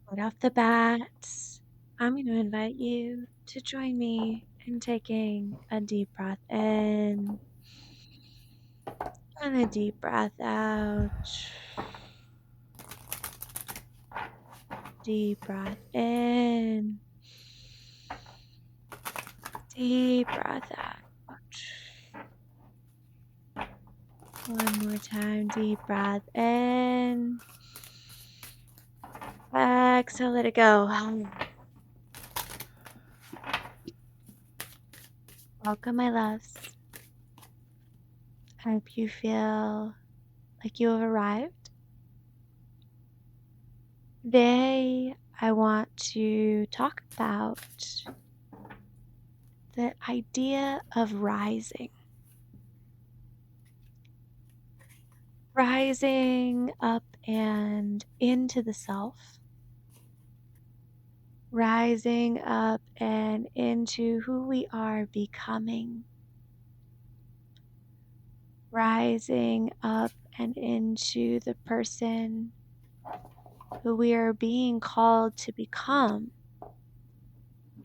Right off the bat, I'm going to invite you to join me in taking a deep breath in and a deep breath out. Deep breath in, deep breath out. One more time, deep breath in. Exhale, let it go. Welcome, my loves. I hope you feel like you have arrived. Today, I want to talk about the idea of rising. Rising up and into the self. Rising up and into who we are becoming. Rising up and into the person who we are being called to become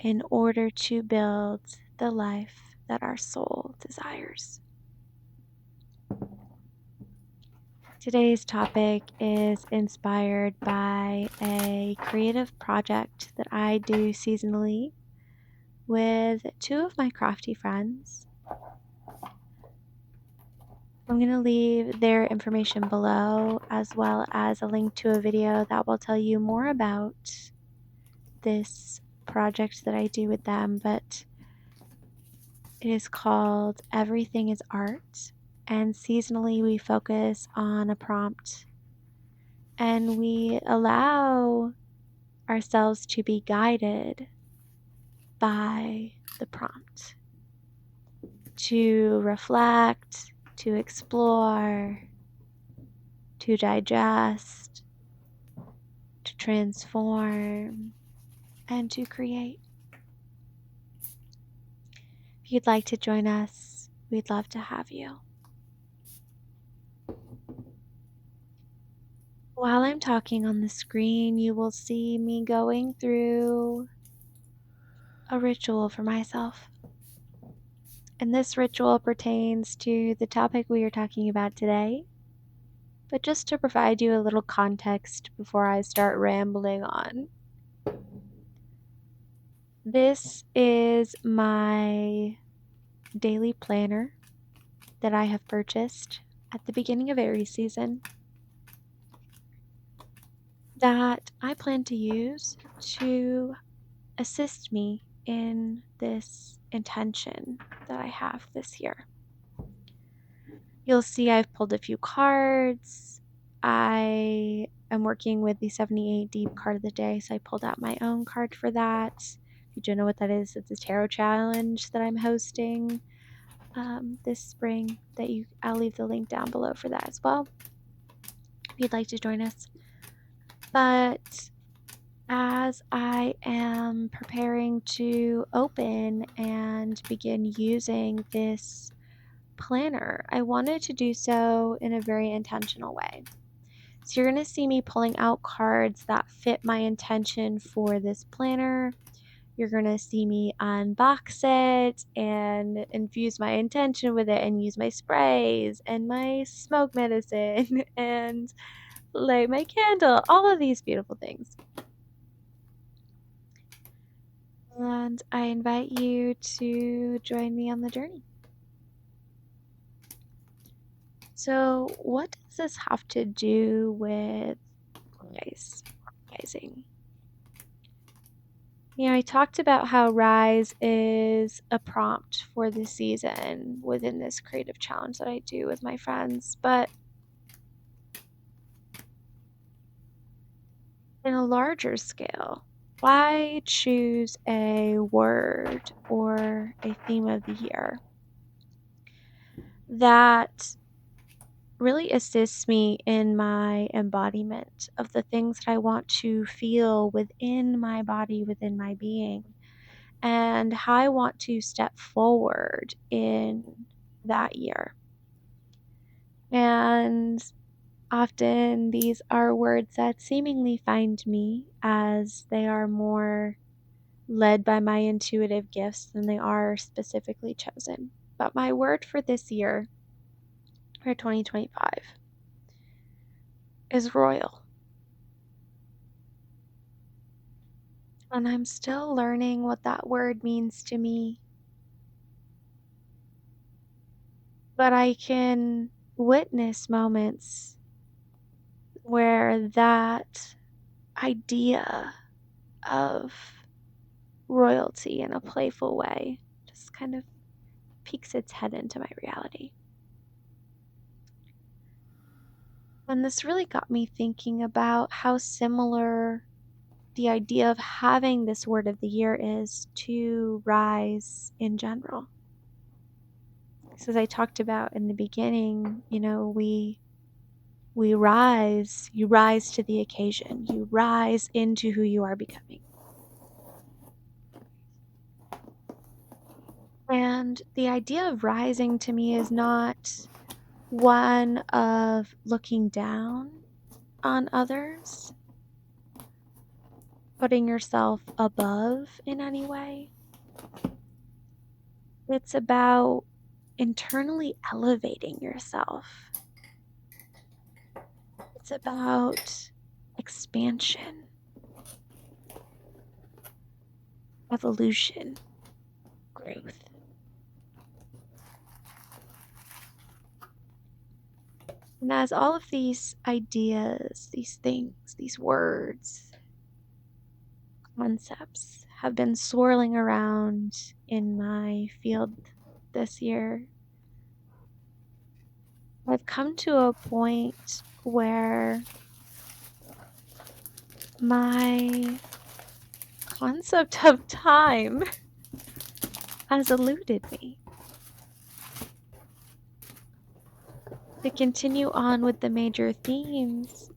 in order to build the life that our soul desires. Today's topic is inspired by a creative project that I do seasonally with two of my crafty friends. I'm going to leave their information below, as well as a link to a video that will tell you more about this project that I do with them, but it is called Everything is Art, and seasonally we focus on a prompt and we allow ourselves to be guided by the prompt, to reflect, to explore, to digest, to transform, and to create. If you'd like to join us, we'd love to have you. While I'm talking on the screen, you will see me going through a ritual for myself. And this ritual pertains to the topic we are talking about today. But just to provide you a little context before I start rambling on, this is my daily planner that I have purchased at the beginning of Aries season that I plan to use to assist me in this intention that I have this year. You'll see I've pulled a few cards. I am working with the 78 Deep card of the day, so I pulled out my own card for that. If you don't know what that is, it's a tarot challenge that I'm hosting this spring. I'll leave the link down below for that as well, if you'd like to join us. But as I am preparing to open and begin using this planner, I wanted to do so in a very intentional way. So you're going to see me pulling out cards that fit my intention for this planner. You're going to see me unbox it and infuse my intention with it and use my sprays and my smoke medicine and light my candle, all of these beautiful things. And I invite you to join me on the journey. So, what does this have to do with rising? I talked about how Rise is a prompt for the season within this creative challenge that I do with my friends, but in a larger scale, why choose a word or a theme of the year that really assists me in my embodiment of the things that I want to feel within my body, within my being, and how I want to step forward in that year? And Often these are words that seemingly find me, as they are more led by my intuitive gifts than they are specifically chosen. But my word for this year, for 2025, is royal. And I'm still learning what that word means to me. But I can witness moments where that idea of royalty in a playful way just kind of peeks its head into my reality. And this really got me thinking about how similar the idea of having this word of the year is to rise in general. So as I talked about in the beginning, we rise, you rise to the occasion, you rise into who you are becoming. And the idea of rising to me is not one of looking down on others, putting yourself above in any way. It's about internally elevating yourself. It's about expansion, evolution, growth. And as all of these ideas, these things, these words, concepts have been swirling around in my field this year, I've come to a point where my concept of time has eluded me. To continue on with the major themes,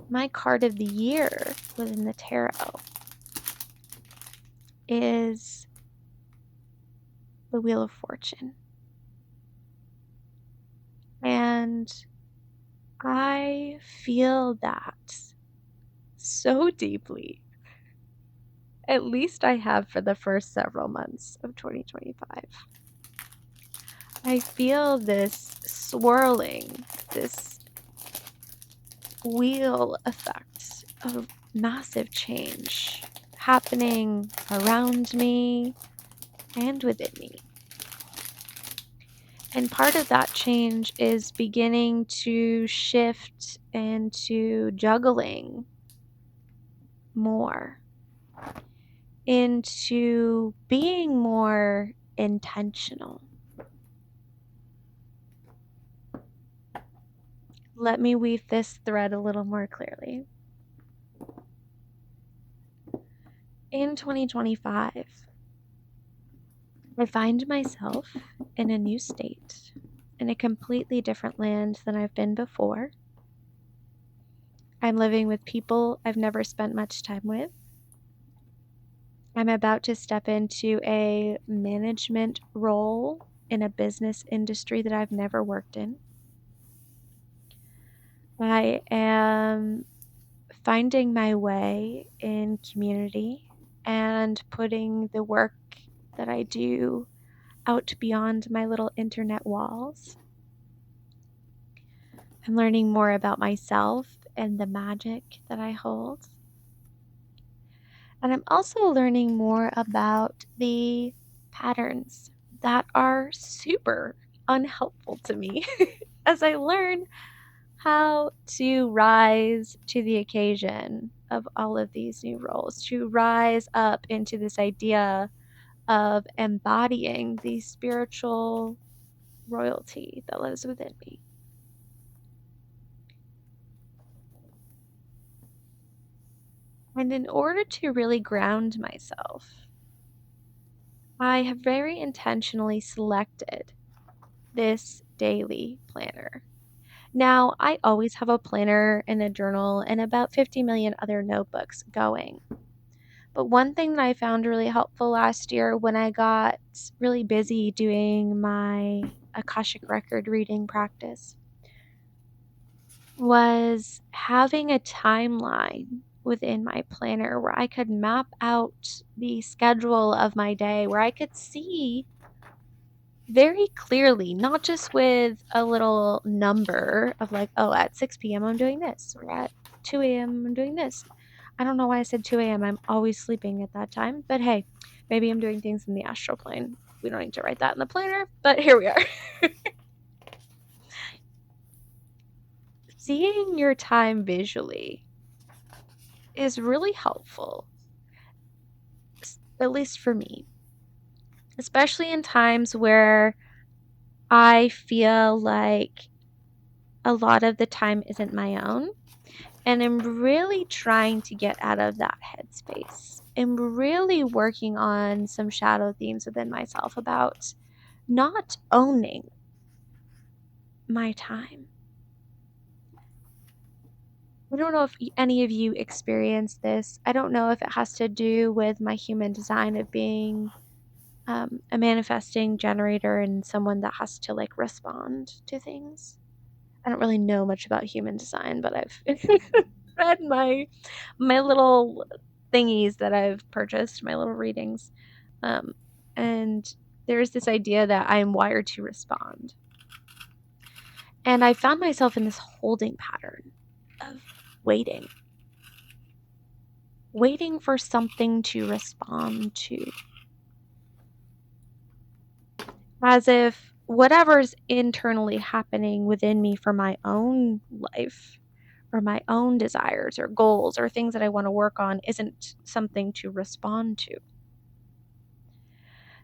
my card of the year within the tarot is the Wheel of Fortune. And I feel that so deeply. At least I have for the first several months of 2025. I feel this swirling, this wheel effect of massive change happening around me and within me. And part of that change is beginning to shift into juggling more, into being more intentional. Let me weave this thread a little more clearly. In 2025, I find myself in a new state, in a completely different land than I've been before. I'm living with people I've never spent much time with. I'm about to step into a management role in a business industry that I've never worked in. I am finding my way in community and putting the work that I do out beyond my little internet walls. I'm learning more about myself and the magic that I hold. And I'm also learning more about the patterns that are super unhelpful to me as I learn how to rise to the occasion of all of these new roles, to rise up into this idea of embodying the spiritual royalty that lives within me. And in order to really ground myself, I have very intentionally selected this daily planner. Now, I always have a planner and a journal and about 50 million other notebooks going. But one thing that I found really helpful last year when I got really busy doing my Akashic record reading practice was having a timeline within my planner where I could map out the schedule of my day, where I could see very clearly, not just with a little number of like, oh, at 6 p.m. I'm doing this, or at 2 a.m. I'm doing this. I don't know why I said 2 a.m. I'm always sleeping at that time, but hey, maybe I'm doing things in the astral plane. We don't need to write that in the planner, but here we are. Seeing your time visually is really helpful, at least for me, especially in times where I feel like a lot of the time isn't my own. And I'm really trying to get out of that headspace. I'm really working on some shadow themes within myself about not owning my time. I don't know if any of you experience this. I don't know if it has to do with my human design of being a manifesting generator and someone that has to like respond to things. I don't really know much about human design, but I've read my little thingies that I've purchased, my little readings. And there's this idea that I'm wired to respond. And I found myself in this holding pattern of waiting for something to respond to. As if whatever's internally happening within me for my own life or my own desires or goals or things that I want to work on isn't something to respond to.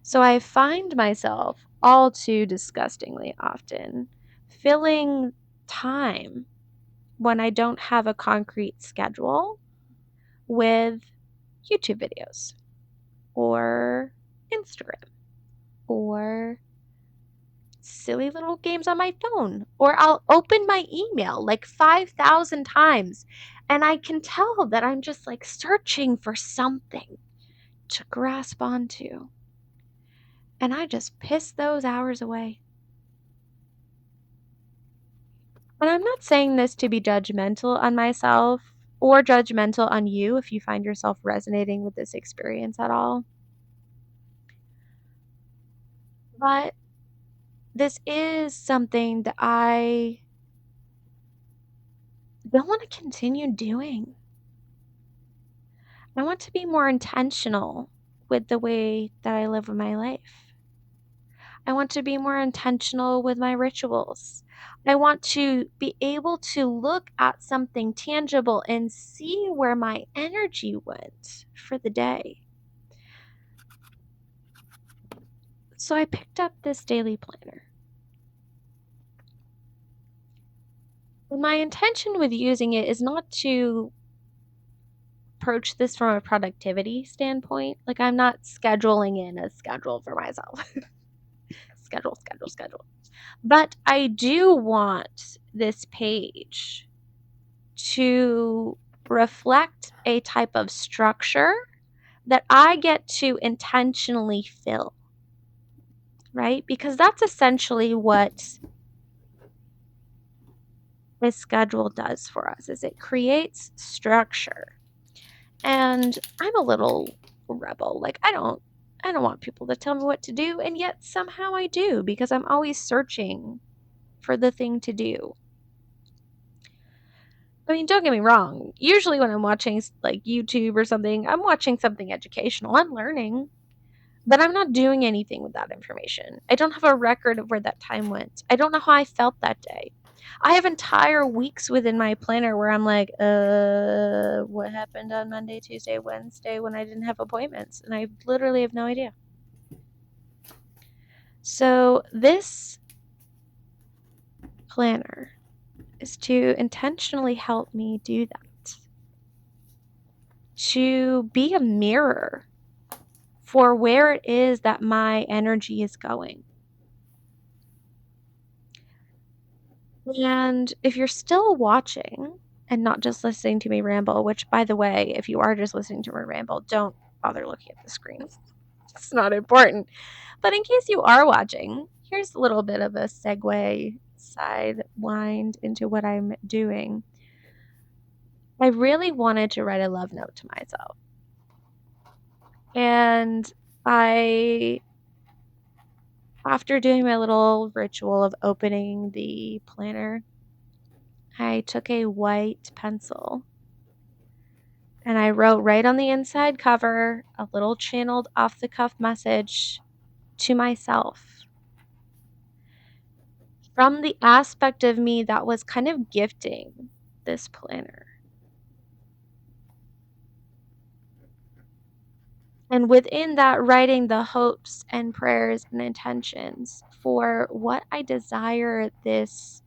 So I find myself all too disgustingly often filling time when I don't have a concrete schedule with YouTube videos or Instagram or silly little games on my phone, or I'll open my email like 5,000 times and I can tell that I'm just like searching for something to grasp onto. And I just piss those hours away. And I'm not saying this to be judgmental on myself or judgmental on you if you find yourself resonating with this experience at all. But this is something that I don't want to continue doing. I want to be more intentional with the way that I live my life. I want to be more intentional with my rituals. I want to be able to look at something tangible and see where my energy went for the day. So I picked up this daily planner. And my intention with using it is not to approach this from a productivity standpoint. Like, I'm not scheduling in a schedule for myself. Schedule. But I do want this page to reflect a type of structure that I get to intentionally fill, right? Because that's essentially what a schedule does for us, is it creates structure. And I'm a little rebel. Like, I don't want people to tell me what to do, and yet somehow I do, because I'm always searching for the thing to do. I mean, don't get me wrong. Usually when I'm watching like YouTube or something, I'm watching something educational. I'm learning, but I'm not doing anything with that information. I don't have a record of where that time went. I don't know how I felt that day. I have entire weeks within my planner where I'm like, what happened on Monday, Tuesday, Wednesday when I didn't have appointments? And I literally have no idea. So this planner is to intentionally help me do that. To be a mirror for where it is that my energy is going. And if you're still watching and not just listening to me ramble, which, by the way, if you are just listening to me ramble, don't bother looking at the screen. It's not important. But in case you are watching, here's a little bit of a segue sidewind into what I'm doing, I really wanted to write a love note to myself. And after doing my little ritual of opening the planner, I took a white pencil and I wrote right on the inside cover a little channeled off the cuff message to myself from the aspect of me that was kind of gifting this planner. And within that, writing the hopes and prayers and intentions for what I desire this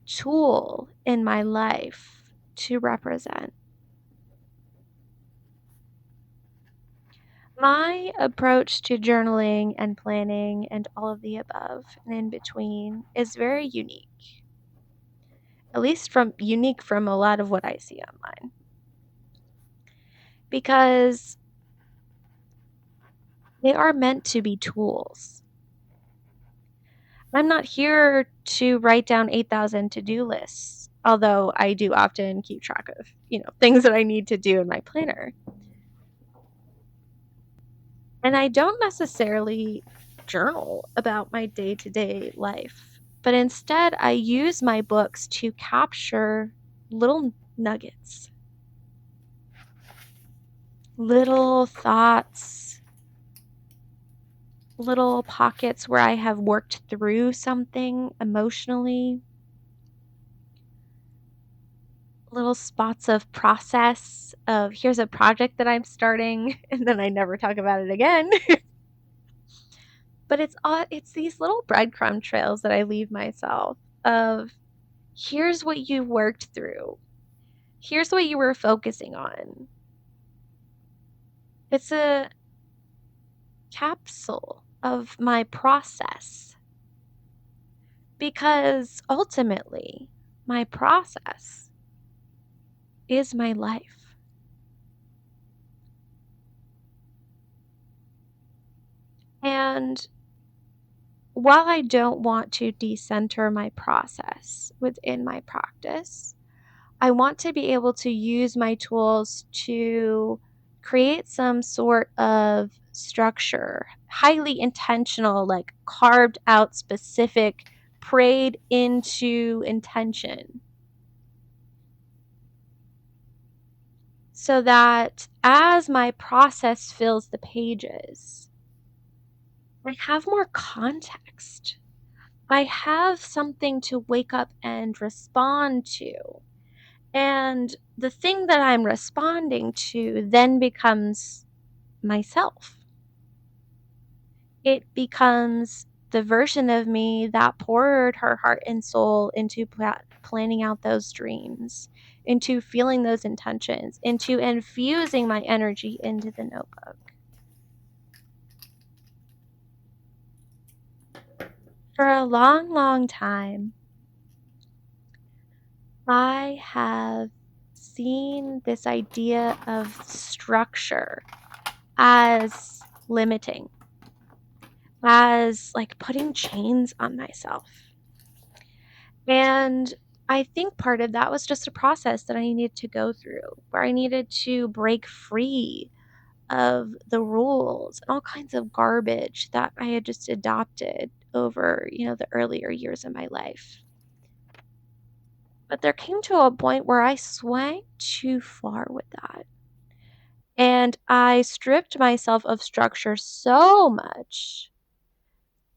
tool in my life to represent. My approach to journaling and planning and all of the above and in between is very unique. At least unique from a lot of what I see online. Because they are meant to be tools. I'm not here to write down 8,000 to-do lists, although I do often keep track of, things that I need to do in my planner. And I don't necessarily journal about my day-to-day life, but instead I use my books to capture little nuggets, little thoughts, little pockets where I have worked through something emotionally, little spots of process of here's a project that I'm starting and then I never talk about it again. But it's these little breadcrumb trails that I leave myself of here's what you worked through. Here's what you were focusing on. It's a capsule of my process. Because ultimately, my process is my life. And while I don't want to decenter my process within my practice, I want to be able to use my tools to create some sort of structure, highly intentional, like carved out specific, prayed into intention. So that as my process fills the pages, I have more context. I have something to wake up and respond to. And the thing that I'm responding to then becomes myself. It becomes the version of me that poured her heart and soul into planning out those dreams, into feeling those intentions, into infusing my energy into the notebook. For a long, long time, I have seen this idea of structure as limiting, as like putting chains on myself. And I think part of that was just a process that I needed to go through, where I needed to break free of the rules and all kinds of garbage that I had just adopted over, the earlier years of my life. But there came to a point where I swung too far with that. And I stripped myself of structure so much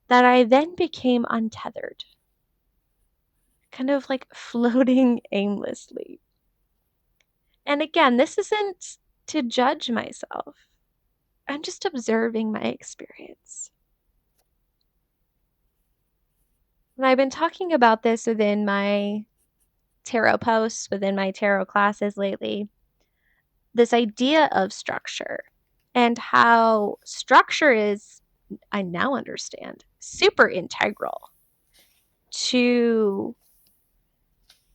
that I then became untethered, kind of like floating aimlessly. And again, this isn't to judge myself. I'm just observing my experience. And I've been talking about this within my tarot posts, within my tarot classes lately. This idea of structure and how structure is, I now understand, super integral to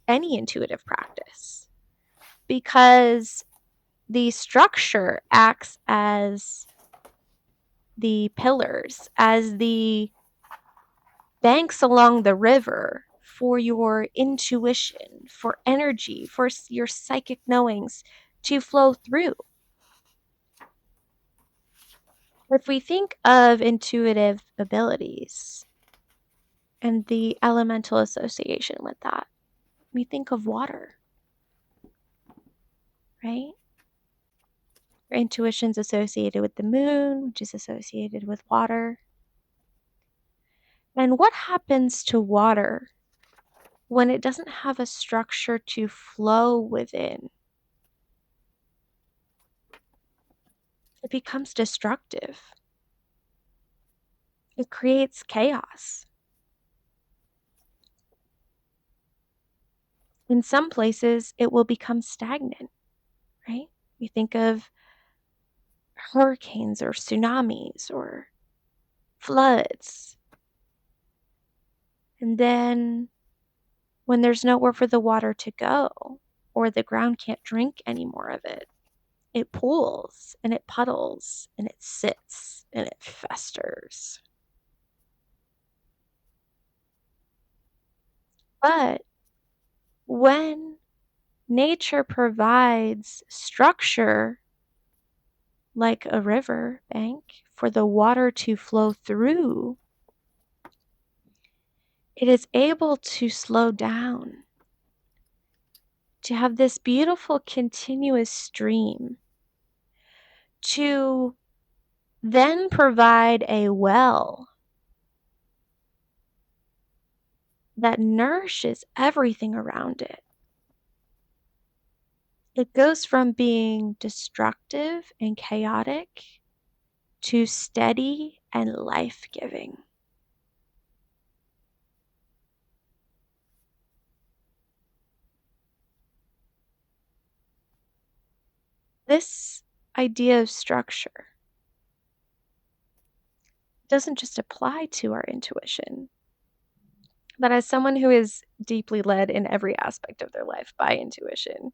any intuitive practice, because the structure acts as the pillars, as the banks along the river for your intuition, for energy, for your psychic knowings to flow through. If we think of intuitive abilities and the elemental association with that, we think of water, right? Your intuition's associated with the moon, which is associated with water. And what happens to water when it doesn't have a structure to flow within? It becomes destructive. It creates chaos. In some places, it will become stagnant, right? We think of hurricanes or tsunamis or floods. And then when there's nowhere for the water to go, or the ground can't drink any more of it, it pools and it puddles and it sits and it festers. But when nature provides structure like a river bank for the water to flow through, it is able to slow down, to have this beautiful continuous stream, to then provide a well that nourishes everything around it. It goes from being destructive and chaotic to steady and life-giving. This idea of structure doesn't just apply to our intuition, but as someone who is deeply led in every aspect of their life by intuition,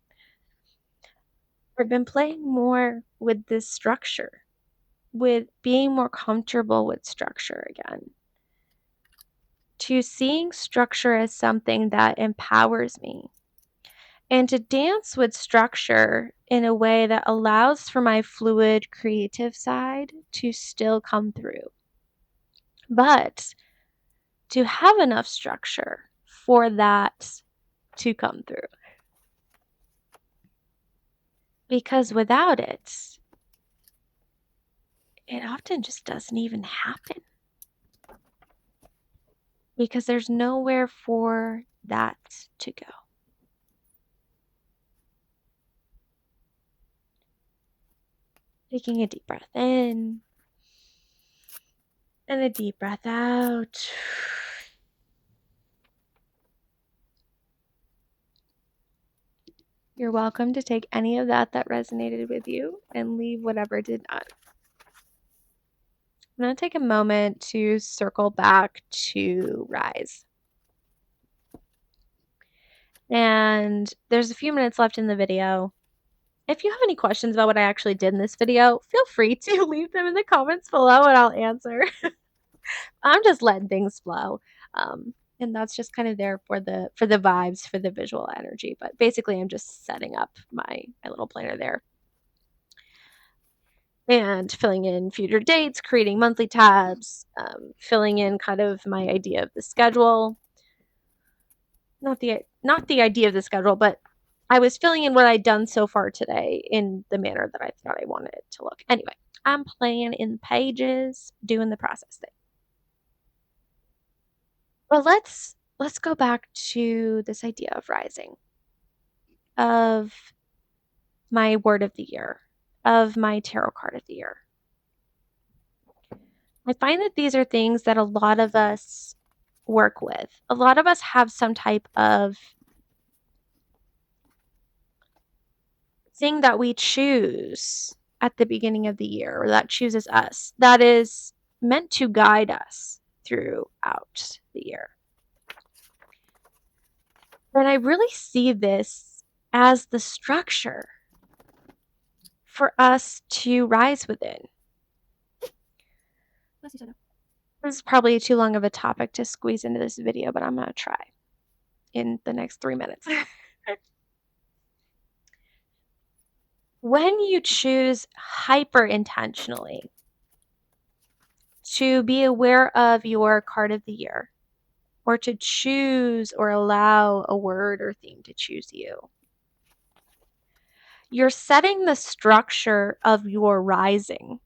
I've been playing more with this structure, with being more comfortable with structure again, to seeing structure as something that empowers me, and to dance with structure in a way that allows for my fluid creative side to still come through, but to have enough structure for that to come through. Because without it, it often just doesn't even happen. Because there's nowhere for that to go. Taking a deep breath in and a deep breath out. You're welcome to take any of that resonated with you and leave whatever did not. I'm going to take a moment to circle back to Rise. And there's a few minutes left in the video. If you have any questions about what I actually did in this video, feel free to leave them in the comments below and I'll answer. I'm just letting things flow. And that's just kind of there for the vibes, for the visual energy. But basically, I'm just setting up my little planner there. And filling in future dates, creating monthly tabs, filling in kind of my idea of the schedule. Not the idea of the schedule, but I was filling in what I'd done so far today in the manner that I thought I wanted it to look. Anyway, I'm playing in pages, doing the process thing. Well, let's go back to this idea of rising, of my word of the year, of my tarot card of the year. I find that these are things that a lot of us work with. A lot of us have some type of thing that we choose at the beginning of the year, or that chooses us, that is meant to guide us throughout the year. And I really see this as the structure for us to rise within. This is probably too long of a topic to squeeze into this video, but I'm going to try in the next 3 minutes. When you choose hyper intentionally to be aware of your card of the year, or to choose or allow a word or theme to choose you, you're setting the structure of your rising.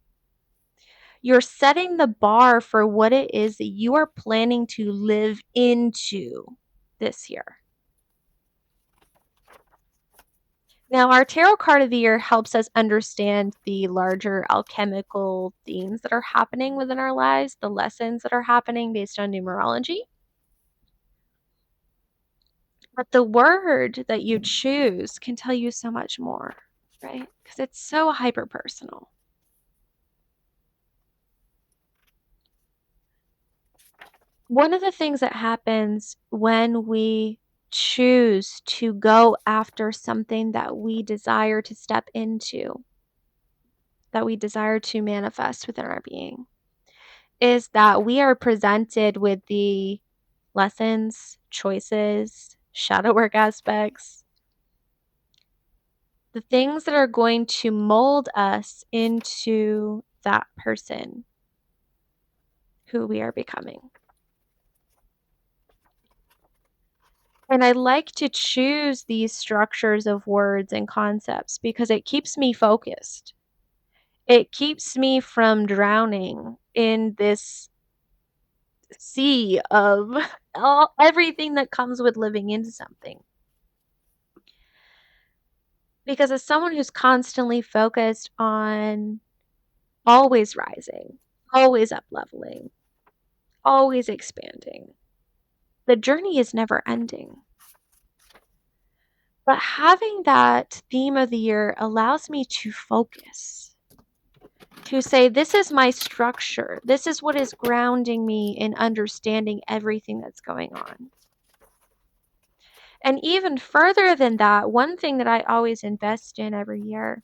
You're setting the bar for what it is that you are planning to live into this year. Now, our tarot card of the year helps us understand the larger alchemical themes that are happening within our lives, the lessons that are happening based on numerology. But the word that you choose can tell you so much more, right? Because it's so hyper personal. One of the things that happens when we choose to go after something that we desire to step into, that we desire to manifest within our being, is that we are presented with the lessons, choices, shadow work aspects, the things that are going to mold us into that person who we are becoming. And I like to choose these structures of words and concepts because it keeps me focused. It keeps me from drowning in this sea of everything that comes with living into something. Because as someone who's constantly focused on always rising, always up leveling, always expanding, the journey is never ending. But having that theme of the year allows me to focus, to say, this is my structure. This is what is grounding me in understanding everything that's going on. And even further than that, one thing that I always invest in every year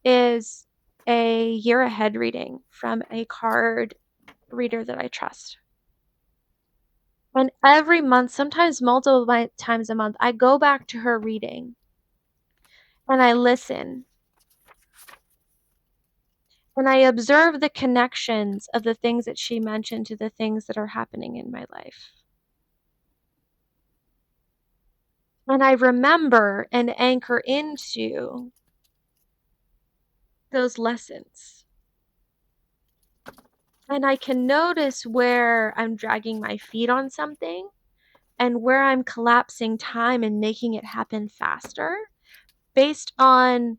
is a year ahead reading from a card reader that I trust. And every month, sometimes multiple times a month, I go back to her reading and I listen. And I observe the connections of the things that she mentioned to the things that are happening in my life. And I remember and anchor into those lessons. And I can notice where I'm dragging my feet on something and where I'm collapsing time and making it happen faster based on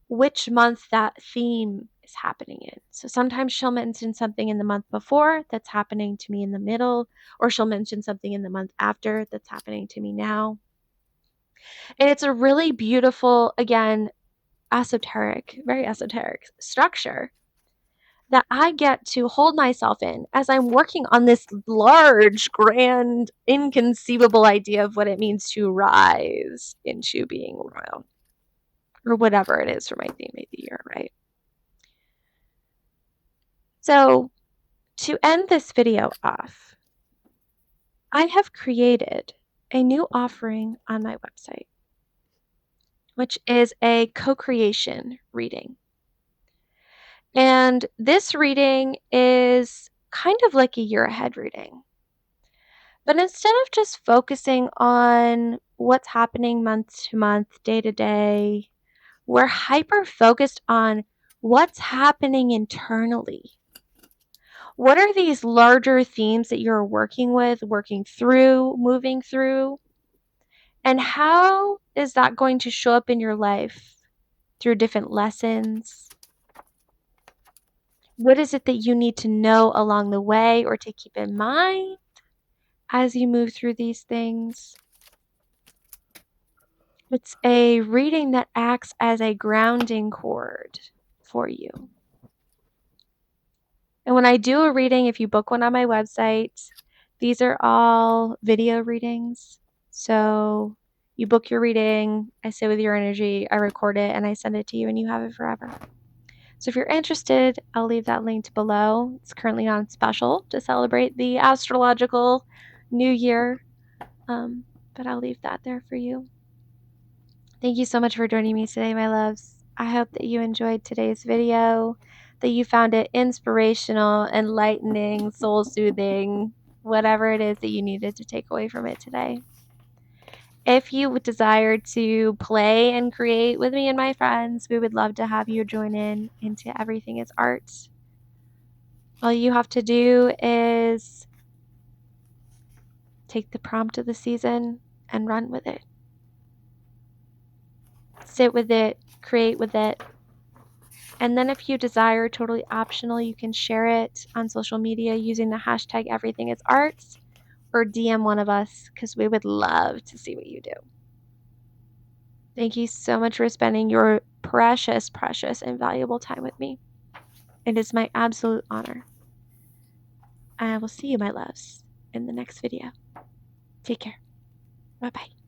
which month that theme is happening in. So sometimes she'll mention something in the month before that's happening to me in the middle, or she'll mention something in the month after that's happening to me now. And it's a really beautiful, again, very esoteric structure that I get to hold myself in as I'm working on this large, grand, inconceivable idea of what it means to rise into being royal, or whatever it is for my theme of the year, right? So to end this video off, I have created a new offering on my website, which is a co-creation reading. And this reading is kind of like a year ahead reading. But instead of just focusing on what's happening month to month, day to day, we're hyper focused on what's happening internally. What are these larger themes that you're working with, working through, moving through? And how is that going to show up in your life through different lessons? What is it that you need to know along the way or to keep in mind as you move through these things? It's a reading that acts as a grounding cord for you. And when I do a reading, if you book one on my website, these are all video readings. So you book your reading, I sit with your energy, I record it, and I send it to you, and you have it forever. So if you're interested, I'll leave that linked below. It's currently on special to celebrate the astrological new year, but I'll leave that there for you. Thank you so much for joining me today, my loves. I hope that you enjoyed today's video, that you found it inspirational, enlightening, soul-soothing, whatever it is that you needed to take away from it today. If you would desire to play and create with me and my friends, we would love to have you join in into Everything is Art. All you have to do is take the prompt of the season and run with it. Sit with it, create with it. And then if you desire, totally optional, you can share it on social media using the hashtag everythingisarts or DM one of us because we would love to see what you do. Thank you so much for spending your precious, precious, and valuable time with me. It is my absolute honor. I will see you, my loves, in the next video. Take care. Bye-bye.